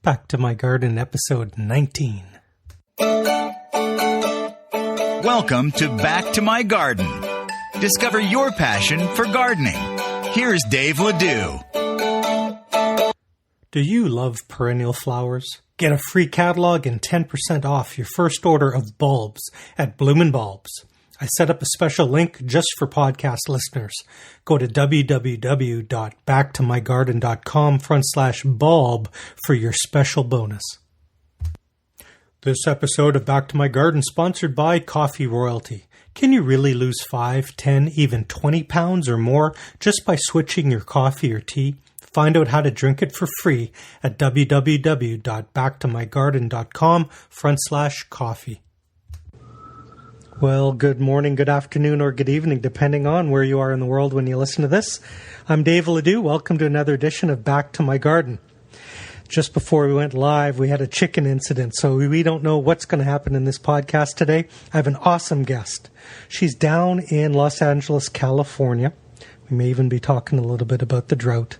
Back to My Garden, episode 19. Welcome to Back to My Garden. Discover your passion for gardening. Here's Dave Ledoux. Do you love perennial flowers? Get a free catalog and 10% off your first order of bulbs at Bloomin' Bulbs. I set up a special link just for podcast listeners. Go to www.backtomygarden.com/bulb for your special bonus. This episode of Back to My Garden sponsored by Coffee Royalty. Can you really lose 5, 10, even 20 pounds or more just by switching your coffee or tea? Find out how to drink it for free at www.backtomygarden.com/coffee. Well, good morning, good afternoon, or good evening, depending on where you are in the world when you listen to this. I'm Dave Ledoux. Welcome to another edition of Back to My Garden. Just before we went live, we had a chicken incident, so we don't know what's going to happen in this podcast today. I have an awesome guest. She's down in Los Angeles, California. We may even be talking a little bit about the drought.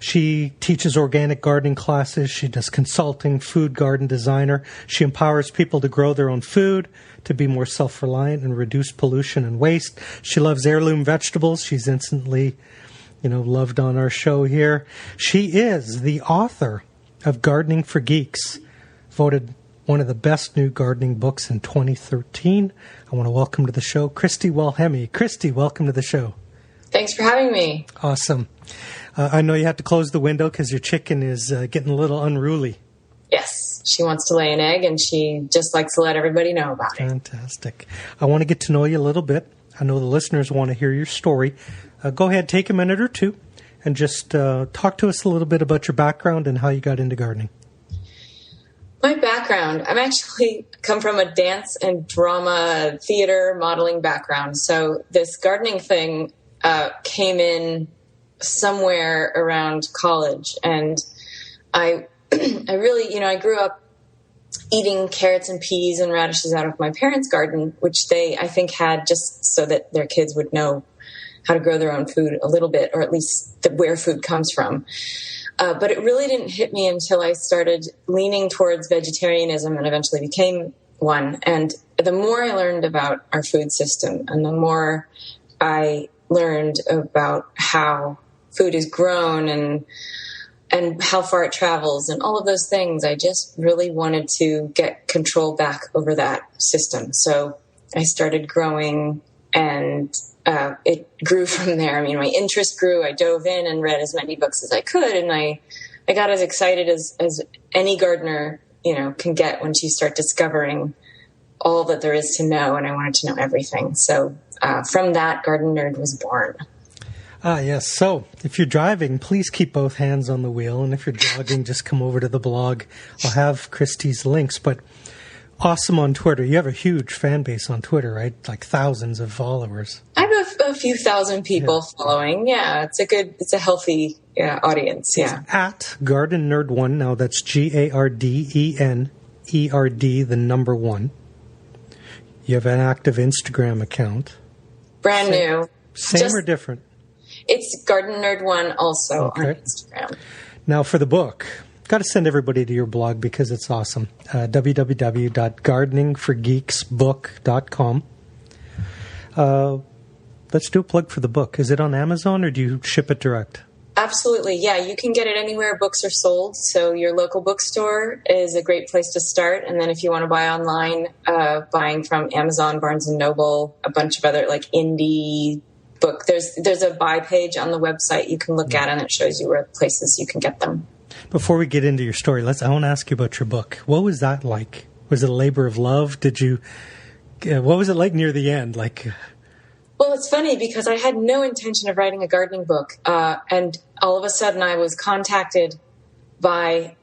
She teaches organic gardening classes. She does consulting, food garden designer. She empowers people to grow their own food, to be more self-reliant and reduce pollution and waste. She loves heirloom vegetables. She's instantly, loved on our show here. She is the author of Gardening for Geeks, voted one of the best new gardening books in 2013. I want to welcome to the show Christy Wilhelmi. Christy, welcome to the show. Thanks for having me. Awesome. I know you had to close the window because your chicken is getting a little unruly. Yes, she wants to lay an egg, and she just likes to let everybody know about it. Fantastic. I want to get to know you a little bit. I know the listeners want to hear your story. Go ahead, take a minute or two, and just talk to us a little bit about your background and how you got into gardening. My background, I'm actually come from a dance and drama, theater, modeling background. So this gardening thing came in somewhere around college, and I really, I grew up eating carrots and peas and radishes out of my parents' garden, which they, I think, had just so that their kids would know how to grow their own food a little bit, or at least where food comes from. But it really didn't hit me until I started leaning towards vegetarianism and eventually became one. And the more I learned about our food system and the more I learned about how food is grown and how far it travels and all of those things, I just really wanted to get control back over that system. So I started growing, and it grew from there. I mean, my interest grew. I dove in and read as many books as I could, and I got as excited as any gardener, can get when you start discovering all that there is to know, and I wanted to know everything. So from that, Garden Nerd was born. Yes. So if you're driving, please keep both hands on the wheel. And if you're jogging, just come over to the blog. I'll have Christy's links. But awesome on Twitter. You have a huge fan base on Twitter, right? Like thousands of followers. I have a few thousand people following. Yeah, it's a healthy audience. Yeah. It's at Garden Nerd 1. Now that's GardenNerd, the number 1. You have an active Instagram account. Brand new. Same or different? It's Garden Nerd 1 also on Instagram. Now for the book, got to send everybody to your blog because it's awesome. www.gardeningforgeeksbook.com. Let's do a plug for the book. Is it on Amazon or do you ship it direct? Absolutely. Yeah, you can get it anywhere books are sold. So your local bookstore is a great place to start. And then if you want to buy online, buying from Amazon, Barnes & Noble, a bunch of other like indie book. There's a buy page on the website you can look at, and it shows you where places you can get them. Before we get into your story, I want to ask you about your book. What was that like? Was it a labor of love? What was it like near the end? Well, it's funny because I had no intention of writing a gardening book. And all of a sudden I was contacted by,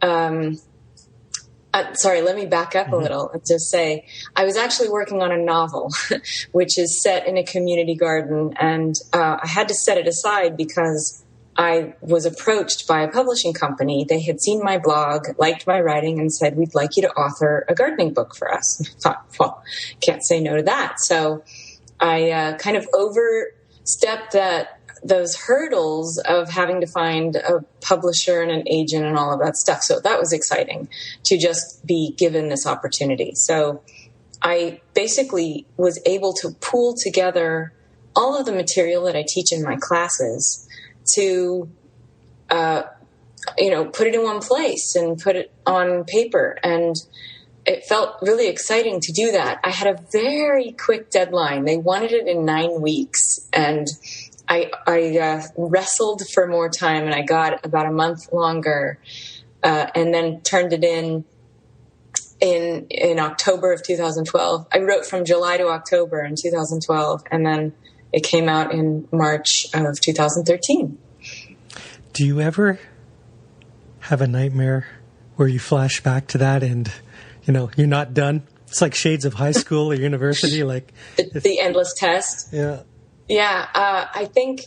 sorry, let me back up a little and just say I was actually working on a novel, which is set in a community garden. And I had to set it aside because I was approached by a publishing company. They had seen my blog, liked my writing, and said, we'd like you to author a gardening book for us. I thought, well, can't say no to that. So I kind of overstepped that those hurdles of having to find a publisher and an agent and all of that stuff. So that was exciting to just be given this opportunity. So I basically was able to pool together all of the material that I teach in my classes to, put it in one place and put it on paper. And it felt really exciting to do that. I had a very quick deadline. They wanted it in 9 weeks, and I wrestled for more time, and I got about a month longer, and then turned it in October of 2012. I wrote from July to October in 2012, and then it came out in March of 2013. Do you ever have a nightmare where you flash back to that and, you're not done? It's like shades of high school or university, like the endless test. Yeah. Yeah. I think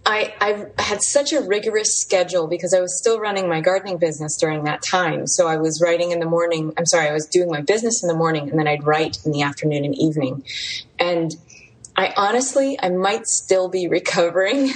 I had such a rigorous schedule because I was still running my gardening business during that time. So I was writing in the morning. I was doing my business in the morning, and then I'd write in the afternoon and evening. And I might still be recovering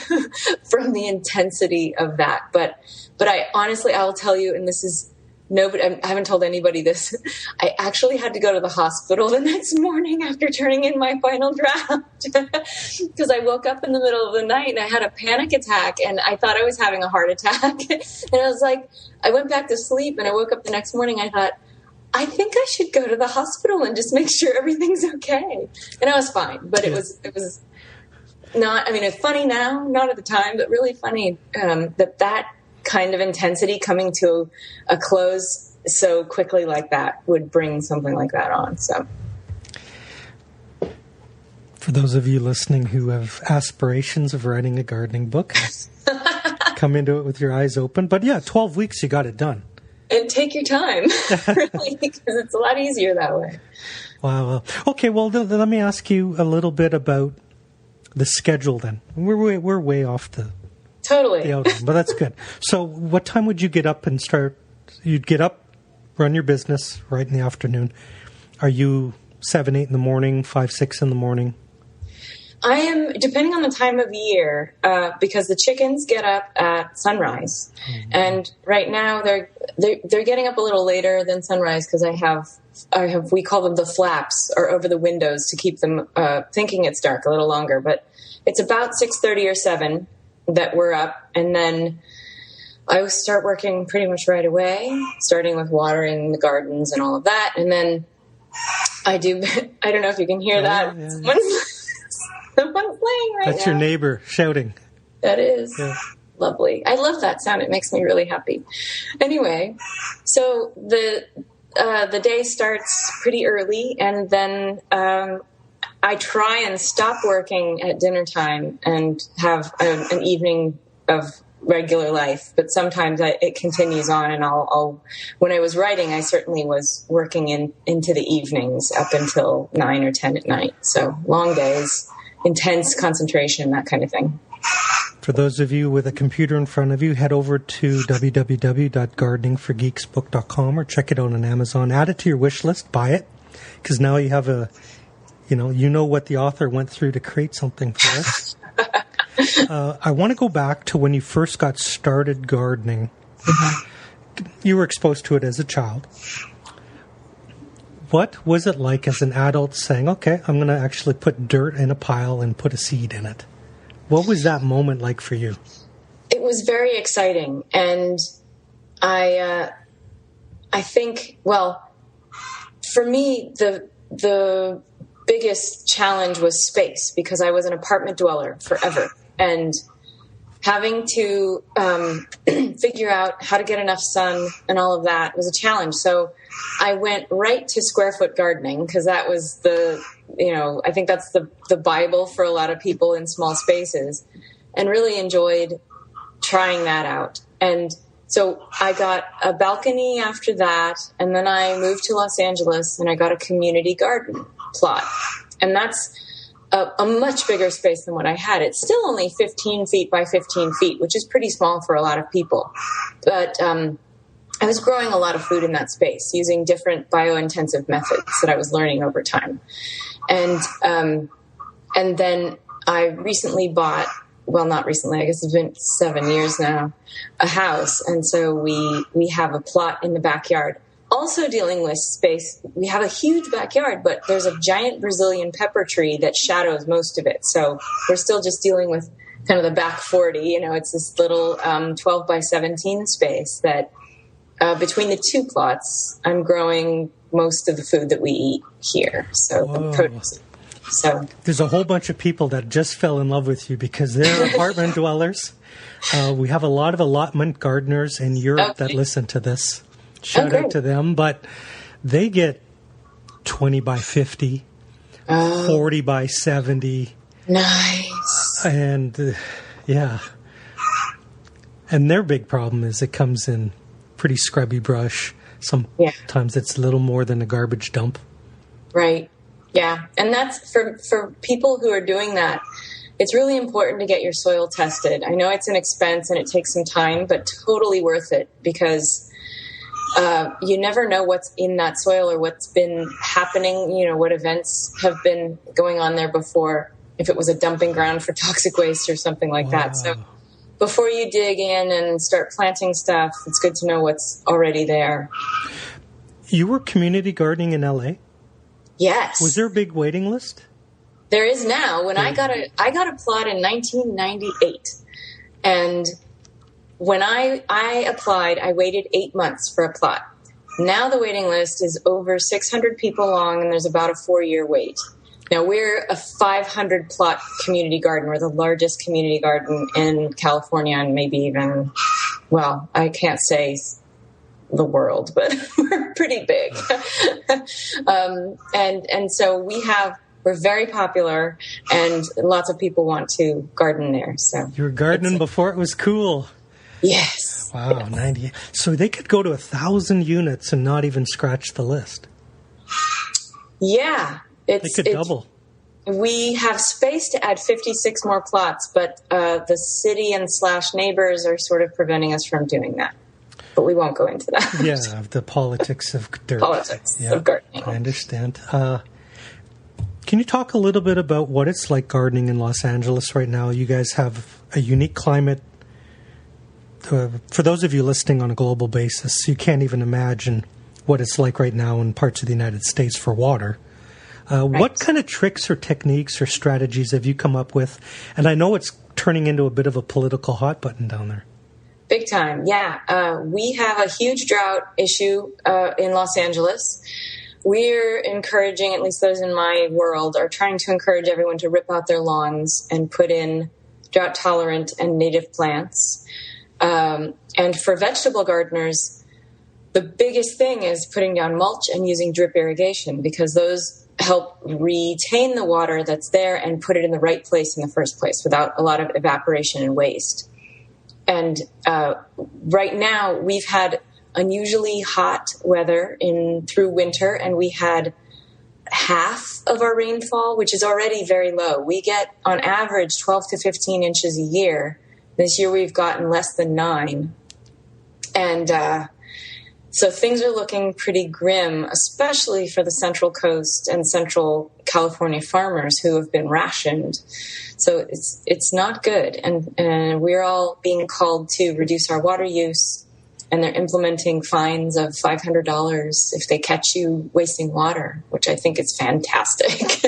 from the intensity of that. But I'll tell you, and this is nobody, I haven't told anybody this. I actually had to go to the hospital the next morning after turning in my final draft because I woke up in the middle of the night and I had a panic attack and I thought I was having a heart attack. And I was like, I went back to sleep and I woke up the next morning. I thought, I think I should go to the hospital and just make sure everything's okay. And I was fine, but it was not, it's funny now, not at the time, but really funny that kind of intensity coming to a close so quickly like that would bring something like that on. So for those of you listening who have aspirations of writing a gardening book, come into it with your eyes open. But yeah, 12 weeks, you got it done. And take your time, really, because it's a lot easier that way. Wow. Okay, well, let me ask you a little bit about the schedule then. We're way off the outline, but that's good. So what time would you get up and start? You'd get up, run your business right in the afternoon. Are you 7, 8 in the morning, 5, 6 in the morning? I am, depending on the time of year, because the chickens get up at sunrise, and right now they're getting up a little later than sunrise because I have we call them the flaps or over the windows to keep them thinking it's dark a little longer. But it's about 6:30 or 7 that we're up, and then I start working pretty much right away, starting with watering the gardens and all of that, and then I don't know if you can hear that. Yeah. Someone's playing right now. That's your neighbor shouting. That is lovely. I love that sound. It makes me really happy. Anyway, so the day starts pretty early, and then I try and stop working at dinner time and have an evening of regular life. But sometimes it continues on, and I'll when I was writing, I certainly was working into the evenings up until 9 or 10 at night. So long days. Intense concentration, that kind of thing. For those of you with a computer in front of you, head over to www.gardeningforgeeksbook.com or check it out on Amazon. Add it to your wish list, buy it, because now you have you know what the author went through to create something for us. I want to go back to when you first got started gardening. Mm-hmm. You were exposed to it as a child. What was it like as an adult saying, okay, I'm going to actually put dirt in a pile and put a seed in it? What was that moment like for you? It was very exciting. And I think, well, for me, the biggest challenge was space, because I was an apartment dweller forever. And having to figure out how to get enough sun and all of that was a challenge. So I went right to square foot gardening, because that was I think that's the Bible for a lot of people in small spaces, and really enjoyed trying that out. And so I got a balcony after that, and then I moved to Los Angeles and I got a community garden plot. And that's a much bigger space than what I had. It's still only 15 feet by 15 feet, which is pretty small for a lot of people. But I was growing a lot of food in that space using different bio-intensive methods that I was learning over time. And then I recently bought not recently, I guess it's been 7 years now, a house. And so we have a plot in the backyard. Also dealing with space, we have a huge backyard, but there's a giant Brazilian pepper tree that shadows most of it. So we're still just dealing with kind of the back 40. It's this little 12 by 17 space that between the two plots, I'm growing most of the food that we eat here. So the produce. So there's a whole bunch of people that just fell in love with you because they're apartment dwellers. We have a lot of allotment gardeners in Europe that listen to this. Shout out to them. But they get 20 by 50, 40 by 70. Nice. And yeah. And their big problem is it comes in pretty scrubby brush. Sometimes it's a little more than a garbage dump. Right. Yeah. And that's for people who are doing that. It's really important to get your soil tested. I know it's an expense and it takes some time, but totally worth it because you never know what's in that soil or what's been happening, what events have been going on there before, if it was a dumping ground for toxic waste or something like that. So before you dig in and start planting stuff, it's good to know what's already there. You were community gardening in LA? Yes. Was there a big waiting list? There is now. When I got a plot in 1998, and when I applied, I waited 8 months for a plot. Now the waiting list is over 600 people long, and there's about a 4-year wait. Now we're a 500 plot community garden. We're the largest community garden in California, and maybe even, well, I can't say the world, but we're pretty big. And so we're very popular, and lots of people want to garden there. So you were gardening before it was cool. Yes. Wow, yes. 98. So they could go to 1,000 units and not even scratch the list. Yeah. They could double. We have space to add 56 more plots, but the city and / neighbors are sort of preventing us from doing that. But we won't go into that. Yeah, the politics of dirt. Of gardening. I understand. Can you talk a little bit about what it's like gardening in Los Angeles right now? You guys have a unique climate. For those of you listening on a global basis, you can't even imagine what it's like right now in parts of the United States for water. Right. What kind of tricks or techniques or strategies have you come up with? And I know it's turning into a bit of a political hot button down there. Big time, yeah. We have a huge drought issue in Los Angeles. We're encouraging, at least those in my world, are trying to encourage everyone to rip out their lawns and put in drought-tolerant and native plants. And for vegetable gardeners, the biggest thing is putting down mulch and using drip irrigation, because those help retain the water that's there and put it in the right place in the first place without a lot of evaporation and waste. And right now, we've had unusually hot weather through winter, and we had half of our rainfall, which is already very low. We get, on average, 12 to 15 inches a year. This year, we've gotten less than 9. And so things are looking pretty grim, especially for the Central Coast and Central California farmers who have been rationed. So it's not good. And we're all being called to reduce our water use, and they're implementing fines of $500 if they catch you wasting water, which I think is fantastic.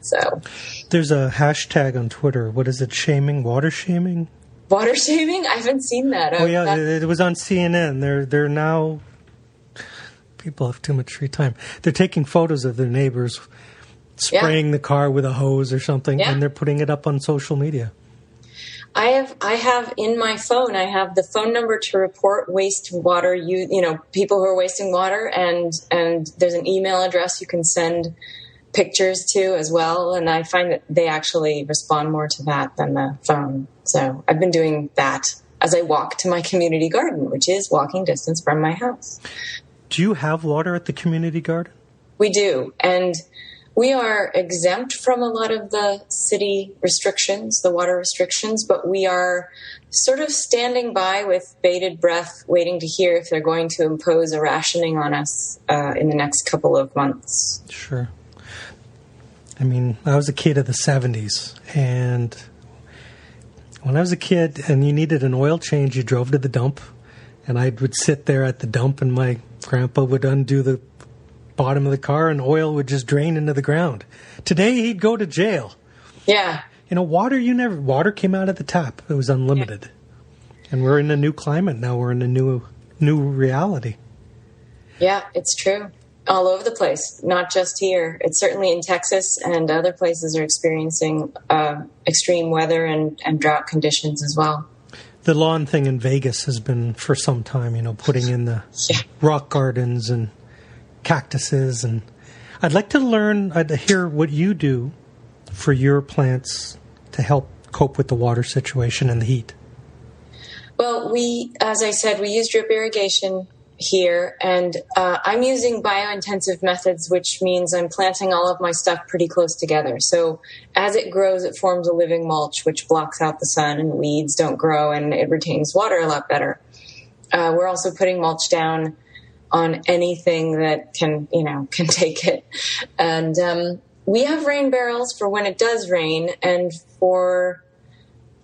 So there's a hashtag on Twitter. What is it? Shaming? Water shaming? Water shaming? I haven't seen that. Oh, yeah. It was on CNN. They're now... People have too much free time. They're taking photos of their neighbors spraying the car with a hose or something, and they're putting it up on social media. I have in my phone, I have the phone number to report wastewater, people who are wasting water, and there's an email address you can send pictures to as well. And I find that they actually respond more to that than the phone. So I've been doing that as I walk to my community garden, which is walking distance from my house. Do you have water at the community garden? We do. And we are exempt from a lot of the city restrictions, the water restrictions, but we are sort of standing by with bated breath, waiting to hear if they're going to impose a rationing on us in the next couple of months. Sure. I mean, I was a kid of the 70s, and When I was a kid and you needed an oil change, you drove to the dump, and I would sit there at the dump, and my grandpa would undo the bottom of the car, and oil would just drain into the ground. Today, he'd go to jail. Yeah. Water came out of the tap. It was unlimited. Yeah. And we're in a new climate now. We're in a new reality. Yeah, it's true. All over the place, not just here. It's certainly in Texas, and other places are experiencing extreme weather and drought conditions as well. The lawn thing in Vegas has been for some time, putting in the rock gardens and cactuses. And I'd like to hear what you do for your plants to help cope with the water situation and the heat. Well, as I said, we use drip irrigation here, and I'm using biointensive methods, which means I'm planting all of my stuff pretty close together. So as it grows, it forms a living mulch, which blocks out the sun and weeds don't grow, and it retains water a lot better. We're also putting mulch down on anything that can take it. And we have rain barrels for when it does rain, and for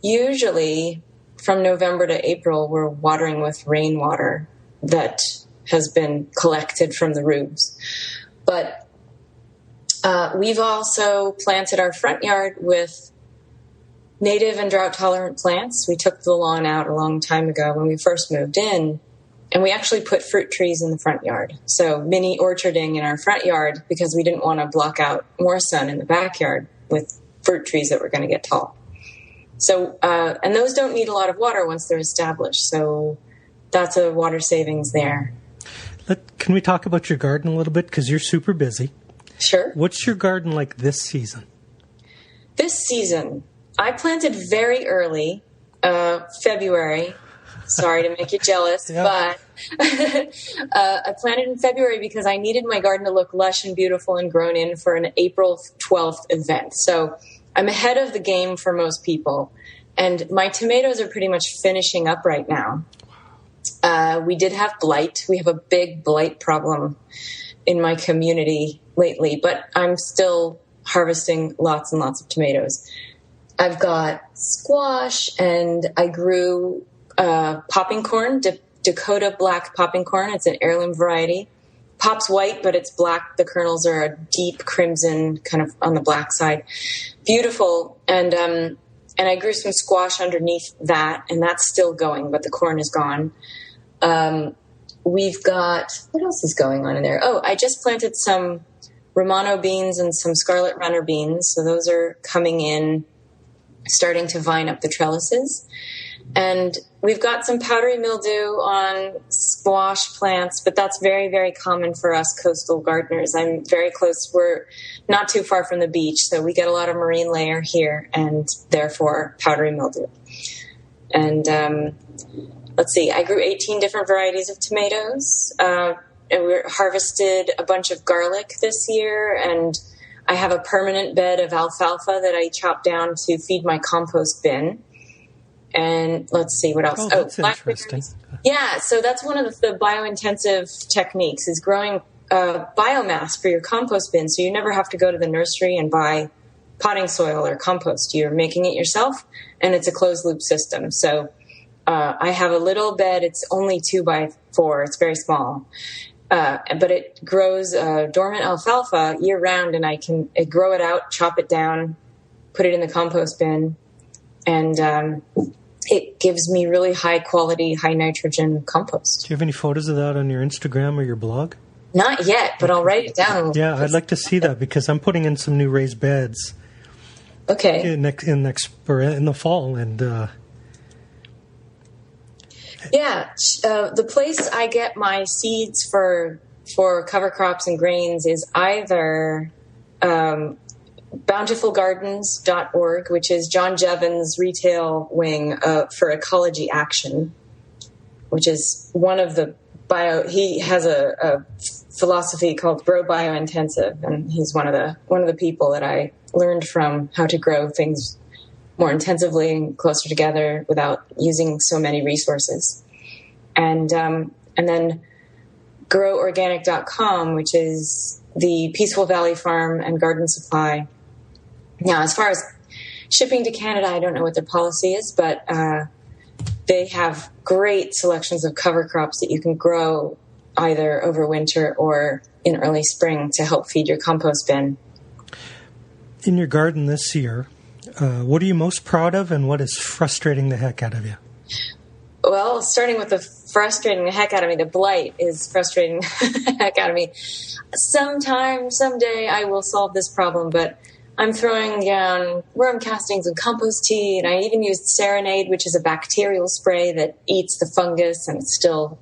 usually from November to April, we're watering with rainwater that has been collected from the roofs. But we've also planted our front yard with native and drought-tolerant plants. We took the lawn out a long time ago when we first moved in, and we actually put fruit trees in the front yard. So mini orcharding in our front yard because we didn't want to block out more sun in the backyard with fruit trees that were going to get tall. So, and those don't need a lot of water once they're established. So that's a water savings there. Can we talk about your garden a little bit? Because you're super busy. Sure. What's your garden like this season? This season, I planted very early, February. Sorry to make you jealous, but I planted in February because I needed my garden to look lush and beautiful and grown in for an April 12th event. So I'm ahead of the game for most people. And my tomatoes are pretty much finishing up right now. We did have blight. We have a big blight problem in my community lately, but I'm still harvesting lots and lots of tomatoes. I've got squash, and I grew popping corn, Dakota black popping corn. It's an heirloom variety. Pops white, but it's black. The kernels are a deep crimson, kind of on the black side. Beautiful. And I grew some squash underneath that, and that's still going, but the corn is gone. We've got, what else is going on in there? Oh, I just planted some Romano beans and some scarlet runner beans. So those are coming in, starting to vine up the trellises. And we've got some powdery mildew on squash plants, but that's very, very common for us coastal gardeners. I'm very close. We're not too far from the beach, so we get a lot of marine layer here, and therefore powdery mildew. And let's see, I grew 18 different varieties of tomatoes, and we harvested a bunch of garlic this year, and I have a permanent bed of alfalfa that I chopped down to feed my compost bin. And let's see what else. Oh, that's interesting. Yeah, so that's one of the biointensive techniques is growing biomass for your compost bin. So you never have to go to the nursery and buy potting soil or compost. You're making it yourself, and it's a closed loop system. So I have a little bed. It's only 2x4. It's very small. But it grows dormant alfalfa year round, and I can grow it out, chop it down, put it in the compost bin, and it gives me really high quality, high nitrogen compost. Do you have any photos of that on your Instagram or your blog? Not yet, but I'll write it down. Yeah, I'd like to see that because I'm putting in some new raised beds. Okay. In the fall, and the place I get my seeds for cover crops and grains is either bountifulgardens.org, which is John Jevons' retail wing for Ecology Action, which is one of the he has a philosophy called Grow Biointensive, and he's one of the people that I learned from how to grow things more intensively and closer together without using so many resources. And then groworganic.com, which is the Peaceful Valley Farm and Garden Supply. Now, as far as shipping to Canada, I don't know what their policy is, but they have great selections of cover crops that you can grow either over winter or in early spring to help feed your compost bin. In your garden this year, what are you most proud of and what is frustrating the heck out of you? Well, starting with the frustrating the heck out of me, the blight is frustrating the heck out of me. Someday, I will solve this problem, but I'm throwing down worm castings and compost tea, and I even used Serenade, which is a bacterial spray that eats the fungus, and it's still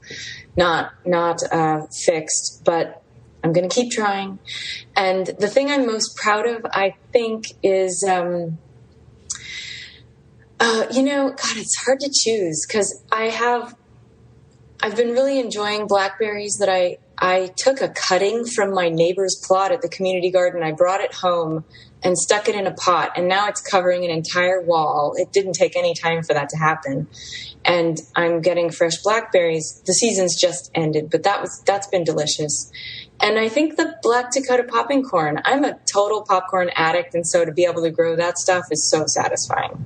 not fixed, but I'm going to keep trying. And the thing I'm most proud of, I think, is... God, it's hard to choose because I've been really enjoying blackberries that I took a cutting from my neighbor's plot at the community garden. I brought it home and stuck it in a pot, and now it's covering an entire wall. It didn't take any time for that to happen. And I'm getting fresh blackberries. The season's just ended, but that's been delicious. And I think the black Dakota popping corn, I'm a total popcorn addict, and so to be able to grow that stuff is so satisfying.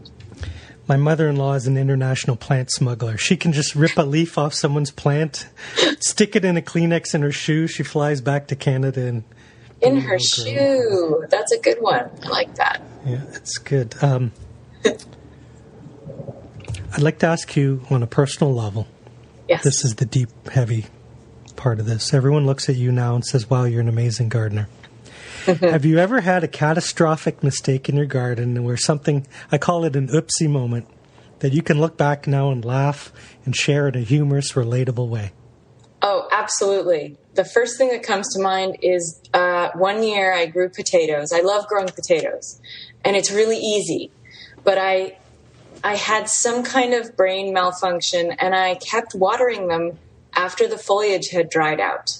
My mother-in-law is an international plant smuggler. She can just rip a leaf off someone's plant, stick it in a Kleenex in her shoe. She flies back to Canada and... In her shoe. That's a good one. I like that. Yeah, it's good. I'd like to ask you on a personal level. Yes. This is the deep, heavy part of this. Everyone looks at you now and says, wow, you're an amazing gardener. Have you ever had a catastrophic mistake in your garden where something, I call it an oopsie moment, that you can look back now and laugh and share in a humorous, relatable way? Oh, absolutely. The first thing that comes to mind is one year I grew potatoes. I love growing potatoes, and it's really easy. But I had some kind of brain malfunction, and I kept watering them after the foliage had dried out.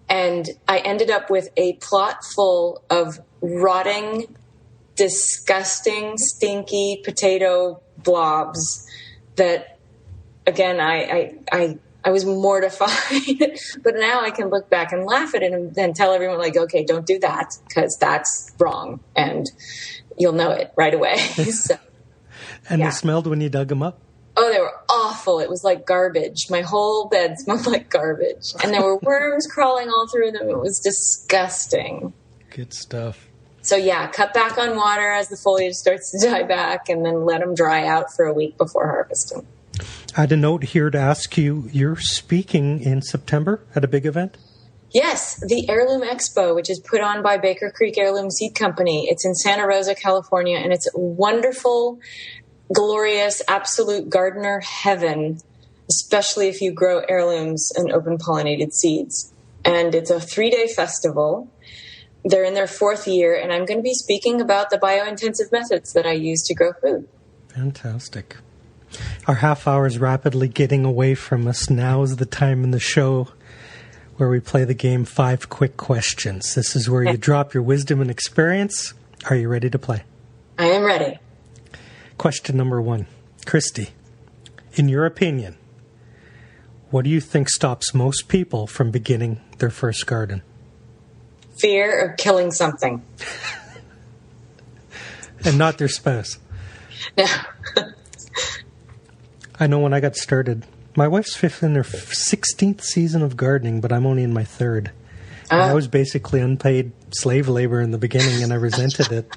And I ended up with a plot full of rotting, disgusting, stinky potato blobs that, again, I was mortified. But now I can look back and laugh at it and tell everyone, like, okay, don't do that because that's wrong. And you'll know it right away. So, and they smelled when you dug them up? Oh, they were awful. It was like garbage. My whole bed smelled like garbage. And there were worms crawling all through them. It was disgusting. Good stuff. So, yeah, cut back on water as the foliage starts to die back and then let them dry out for a week before harvesting. I had a note here to ask you, you're speaking in September at a big event? Yes, the Heirloom Expo, which is put on by Baker Creek Heirloom Seed Company. It's in Santa Rosa, California, and it's wonderful, glorious, absolute gardener heaven, especially if you grow heirlooms and open pollinated seeds. And it's a 3-day festival. They're in their 4th year, and I'm going to be speaking about the biointensive methods that I use to grow food. Fantastic. Our half hour is rapidly getting away from us. Now is the time in the show where we play the game 5 Quick Questions. This is where you drop your wisdom and experience. Are you ready to play? I am ready. Question number 1. Christy, in your opinion, what do you think stops most people from beginning their first garden? Fear of killing something. And not their spouse. No. I know when I got started, my wife's in her 16th season of gardening, but I'm only in my 3rd. I was basically unpaid slave labor in the beginning, and I resented it.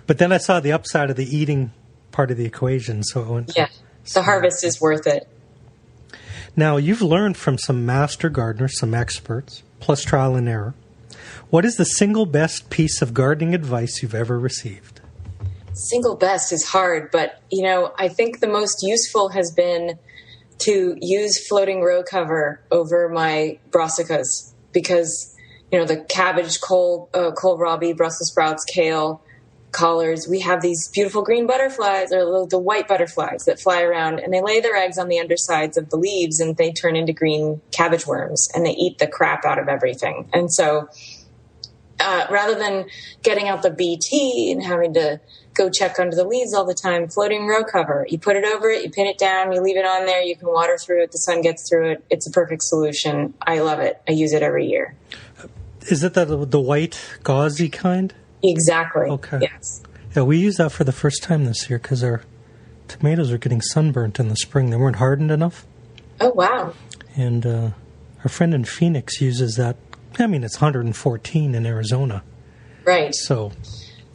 But then I saw the upside of the eating part of the equation, so it went... Yeah, the harvest is worth it. Now, you've learned from some master gardeners, some experts, plus trial and error. What is the single best piece of gardening advice you've ever received? Single best is hard, but, I think the most useful has been to use floating row cover over my brassicas because, the cabbage, kohlrabi, Brussels sprouts, kale, collards, we have these beautiful green butterflies, or the white butterflies that fly around, and they lay their eggs on the undersides of the leaves, and they turn into green cabbage worms, and they eat the crap out of everything. And so rather than getting out the BT and having to go check under the leaves all the time, floating row cover. You put it over it, you pin it down, you leave it on there, you can water through it, the sun gets through it. It's a perfect solution. I love it. I use it every year. Is it the white gauzy kind? Exactly. Okay. Yes. Yeah, we used that for the first time this year because our tomatoes are getting sunburnt in the spring. They weren't hardened enough. Oh, wow. And our friend in Phoenix uses that. I mean, it's 114 in Arizona. Right. So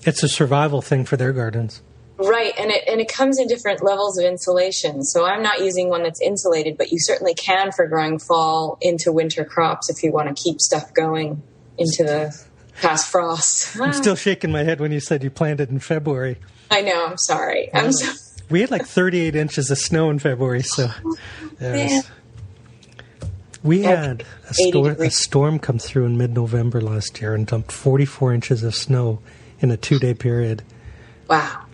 it's a survival thing for their gardens. Right, and it comes in different levels of insulation. So I'm not using one that's insulated, but you certainly can for growing fall into winter crops if you want to keep stuff going into the past frost. I'm still shaking my head when you said you planted in February. I know, I'm sorry. We had like 38 inches of snow in February, so we had a storm come through in mid-November last year and dumped 44 inches of snow in a 2-day period. Wow.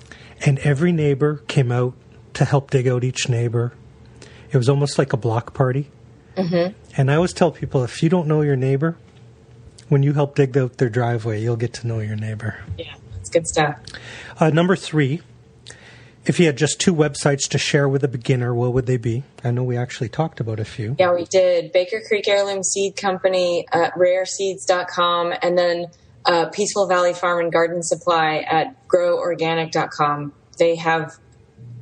And every neighbor came out to help dig out each neighbor. It was almost like a block party. Mm-hmm. And I always tell people, if you don't know your neighbor, when you help dig out their driveway, you'll get to know your neighbor. Yeah, that's good stuff. Number 3, if you had just 2 websites to share with a beginner, what would they be? I know we actually talked about a few. Yeah, we did. Baker Creek Heirloom Seed Company at rareseeds.com, and then Peaceful Valley Farm and Garden Supply at groworganic.com. They have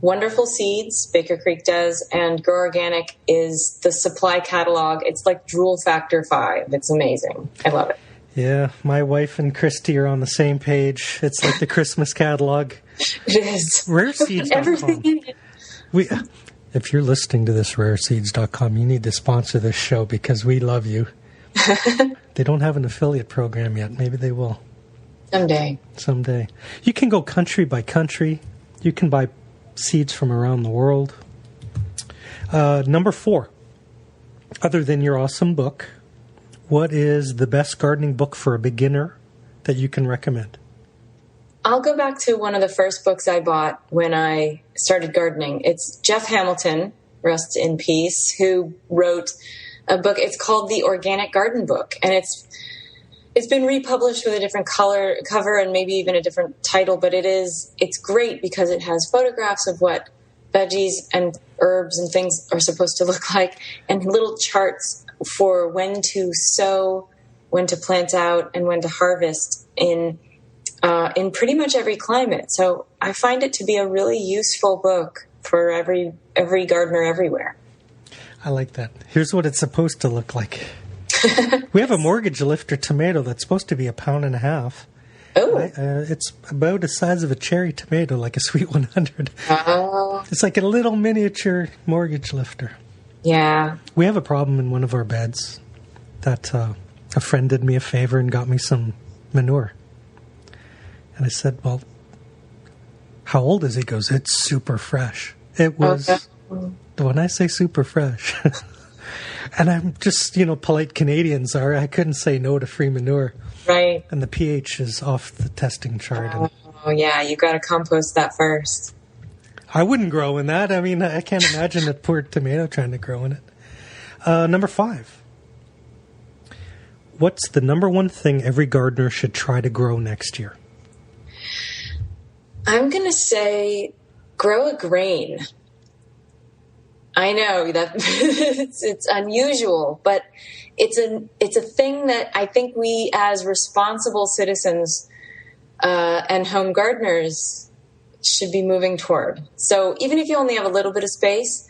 wonderful seeds, Baker Creek does, and Grow Organic is the supply catalog. It's like Drool Factor 5. It's amazing. I love it. Yeah, my wife and Christy are on the same page. It's like the Christmas catalog. It is. Rareseeds.com. Everything in it. If you're listening to this, rareseeds.com, you need to sponsor this show because we love you. They don't have an affiliate program yet. Maybe they will. Someday. You can go country by country. You can buy seeds from around the world. Number 4, other than your awesome book, what is the best gardening book for a beginner that you can recommend? I'll go back to one of the first books I bought when I started gardening. It's Jeff Hamilton, rest in peace, who wrote a book. It's called The Organic Garden Book, and it's been republished with a different cover and maybe even a different title, but it's great because it has photographs of what veggies and herbs and things are supposed to look like, and little charts for when to sow, when to plant out, and when to harvest in pretty much every climate. So I find it to be a really useful book for every gardener everywhere. I like that. Here's what it's supposed to look like. We have a mortgage lifter tomato that's supposed to be 1.5 pounds. Oh. It's about the size of a cherry tomato, like a Sweet 100. Oh. It's like a little miniature mortgage lifter. Yeah. We have a problem in one of our beds that a friend did me a favor and got me some manure. And I said, well, how old is it? He goes, it's super fresh. It was, when I say super fresh, and I'm just, polite Canadians are, I couldn't say no to free manure. Right. And the pH is off the testing chart. Oh, yeah, you got to compost that first. I wouldn't grow in that. I mean, I can't imagine a poor tomato trying to grow in it. Number 5. What's the number one thing every gardener should try to grow next year? I'm going to say grow a grain. I know that it's unusual, but it's a thing that I think we as responsible citizens and home gardeners should be moving toward. So even if you only have a little bit of space,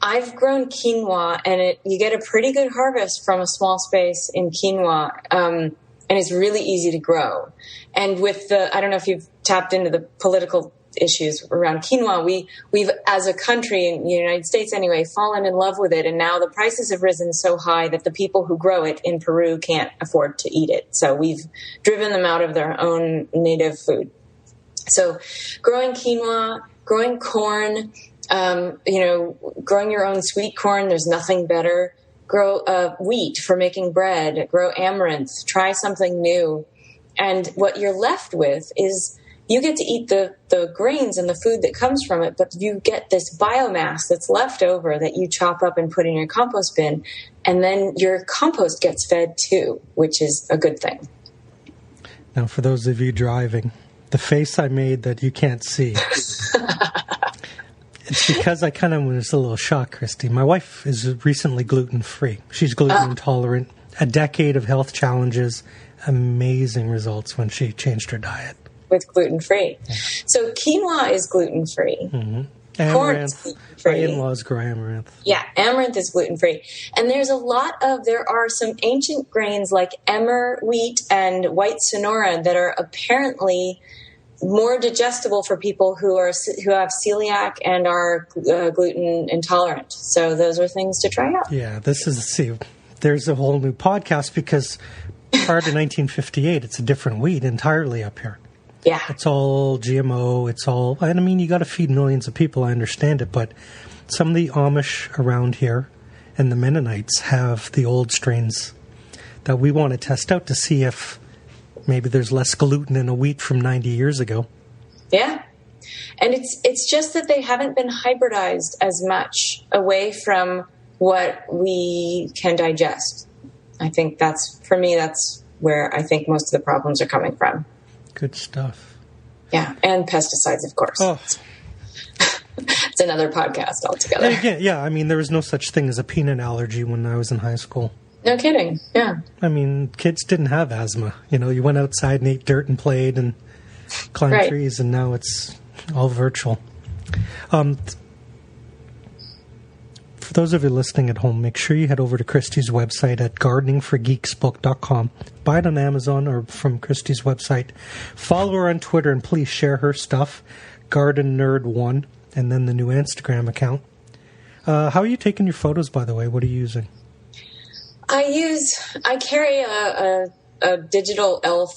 I've grown quinoa, and you get a pretty good harvest from a small space in quinoa, and it's really easy to grow. And with I don't know if you've tapped into the political issues around quinoa, we've as a country in the United States anyway, fallen in love with it, and now the prices have risen so high that the people who grow it in Peru can't afford to eat it. So we've driven them out of their own native food. So growing quinoa, growing corn, growing your own sweet corn, there's nothing better. Grow wheat for making bread, grow amaranth, try something new. And what you're left with is you get to eat the grains and the food that comes from it, but you get this biomass that's left over that you chop up and put in your compost bin, and then your compost gets fed too, which is a good thing. Now, for those of you driving, the face I made that you can't see, it's because I kind of was a little shocked, Christy. My wife is recently gluten-free. She's gluten intolerant. A decade of health challenges, amazing results when she changed her diet. with gluten-free. So quinoa is gluten-free. Mm-hmm. Corn is gluten-free. My in-laws grow amaranth. Yeah, amaranth is gluten-free. And there are some ancient grains like emmer wheat and white sonora that are apparently more digestible for people who have celiac and are gluten intolerant. So those are things to try out. Yeah, there's a whole new podcast because prior to 1958, it's a different wheat entirely up here. Yeah. It's all GMO. And I mean, you got to feed millions of people. I understand it. But some of the Amish around here and the Mennonites have the old strains that we want to test out to see if maybe there's less gluten in a wheat from 90 years ago. Yeah. And it's just that they haven't been hybridized as much away from what we can digest. I think that's where I think most of the problems are coming from. Good stuff. Yeah, and pesticides, of course. Oh. It's another podcast altogether. Yeah, I mean, there was no such thing as a peanut allergy when I was in high school. No kidding, yeah. I mean, kids didn't have asthma. You went outside and ate dirt and played and climbed trees, and now it's all virtual. For those of you listening at home, make sure you head over to Christy's website at gardeningforgeeksbook.com. Buy it on Amazon or from Christy's website. Follow her on Twitter and please share her stuff, Garden Nerd 1, and then the new Instagram account. How are you taking your photos, by the way? What are you using? I carry a digital ELF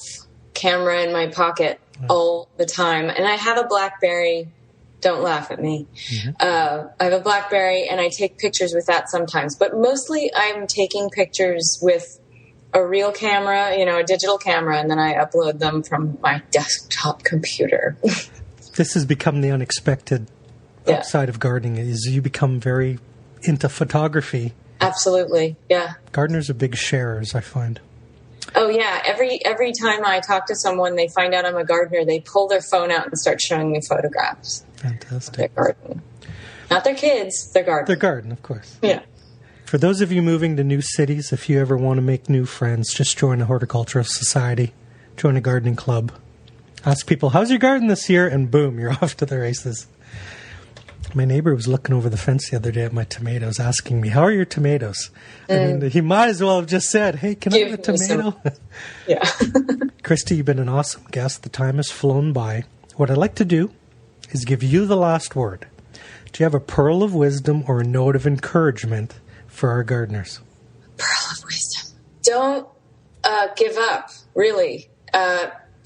camera in my pocket all the time, and I have a BlackBerry. Don't laugh at me. Mm-hmm. I have a BlackBerry, and I take pictures with that sometimes. But mostly I'm taking pictures with a real camera, a digital camera, and then I upload them from my desktop computer. This has become the unexpected upside of gardening, is you become very into photography. Absolutely, yeah. Gardeners are big sharers, I find. Oh, yeah. Every time I talk to someone, they find out I'm a gardener, they pull their phone out and start showing me photographs. Fantastic. Their garden. Not their kids, their garden. Their garden, of course. Yeah. For those of you moving to new cities, if you ever want to make new friends, just join a horticultural society, join a gardening club. Ask people, how's your garden this year? And boom, you're off to the races. My neighbor was looking over the fence the other day at my tomatoes, asking me, how are your tomatoes? I mean, he might as well have just said, hey, can I have a tomato? Yeah. Christy, you've been an awesome guest. The time has flown by. What I'd like to do is give you the last word. Do you have a pearl of wisdom or a note of encouragement for our gardeners? Pearl of wisdom. Don't give up, really.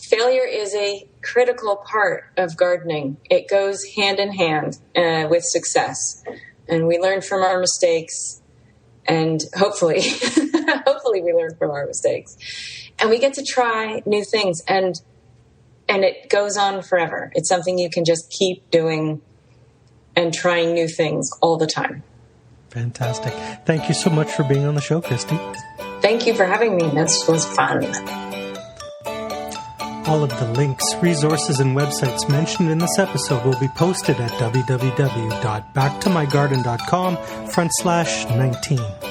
Failure is a critical part of gardening. It goes hand in hand with success. And we learn from our mistakes. And hopefully we learn from our mistakes. And we get to try new things. And it goes on forever. It's something you can just keep doing and trying new things all the time. Fantastic. Thank you so much for being on the show, Christy. Thank you for having me. This was fun. All of the links, resources, and websites mentioned in this episode will be posted at www.backtomygarden.com/19.